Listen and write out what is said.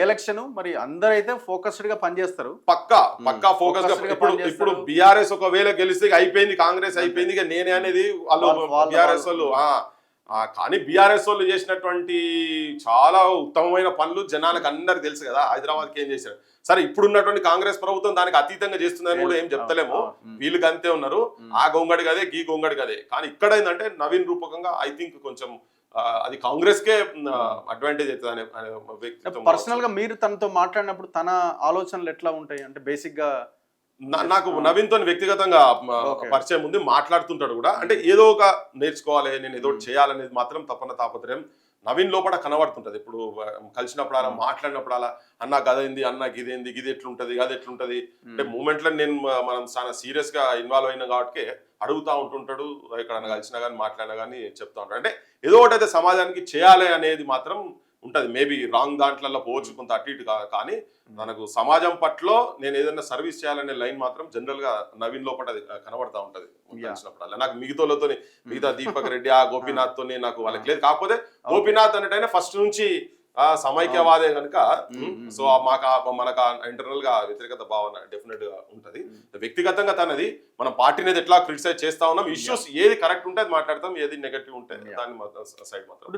Election మరి అందరైతే focused గా పనిచేస్తారు. పక్కా ఫోకస్ గా ఇప్పుడు బీఆర్ఎస్ ఒకవేళ గెలిస్తే అయిపోయింది, కాంగ్రెస్ అయిపోయింది, ఇక నేనే అనేది వాళ్ళు బీఆర్ఎస్ వాళ్ళు. కానీ బీఆర్ఎస్ వాళ్ళు చేసినటువంటి చాలా ఉత్తమమైన పనులు జనాలకు అందరికి తెలుసు కదా. హైదరాబాద్కి ఏం చేశారు సరే, ఇప్పుడున్నటువంటి కాంగ్రెస్ ప్రభుత్వం దానికి అతీతంగా చేస్తుందని కూడా ఏం చెప్తలేము. వీళ్ళకి అంతే ఉన్నారు, ఆ గొంగడి కదే గీ గొంగడి కదే. కానీ ఇక్కడ ఏంటంటే నవీన్ రూపకంగా ఐ థింక్ కొంచెం అది కాంగ్రెస్ కే అడ్వాంటేజ్ అవుతుంది అనే వ్యక్తి. పర్సనల్ గా మీరు తనతో మాట్లాడినప్పుడు తన ఆలోచనలు ఎట్లా ఉంటాయి అంటే బేసిక్ గా నాకు నవీన్ తో వ్యక్తిగతంగా పరిచయం ఉంది, మాట్లాడుతుంటాడు కూడా. అంటే ఏదో ఒక నేర్చుకోవాలి, నేను ఏదో చేయాలనేది మాత్రం తాపత్రయం నవీన్ లోపల కనబడుతుంటది. ఇప్పుడు కలిసినప్పుడు అలా మాట్లాడినప్పుడు అలా అన్న గదేంది, అన్న గిదేంది, గిది ఎట్లుంటది, గది ఎట్లుంటది అంటే మూమెంట్లో మనం చాలా సీరియస్ గా ఇన్వాల్వ్ అయినా కాబట్టి అడుగుతా ఉంటుంటాడు. ఇక్కడ కలిసినా కానీ మాట్లాడినా కానీ చెప్తా ఉంటాడు. అంటే ఏదో ఒకటి అయితే సమాజానికి చేయాలి అనేది మాత్రం ఉంటది. మేబీ రాంగ్ దాంట్లో పోవచ్చు, కొంత అటు ఇటు కానీ మనకు సమాజం పట్ల నేను ఏదైనా సర్వీస్ చేయాలనే లైన్ మాత్రం జనరల్ గా నవీన్ లోపల కనబడతా ఉంటది. నాకు మిగతా దీపక్ రెడ్డి గోపీనాథ్ తోని నాకు వాళ్ళకి లేదు. కాకపోతే గోపీనాథ్ అనేటైనా ఫస్ట్ నుంచి సమైక్యవాదే కనుక సో మనకు ఇంటర్నల్ గా వ్యతిరేకత భావన డెఫినెట్ గా ఉంటది. వ్యక్తిగతంగా తనది మనం పార్టీని ఎట్లా క్రిటిసైజ్ చేస్తా ఉన్నాం, ఇష్యూస్ ఏది కరెక్ట్ ఉంటే అది మాట్లాడతాం, ఏది నెగటివ్ ఉంటే దాన్ని సైడ్ మాత్రం.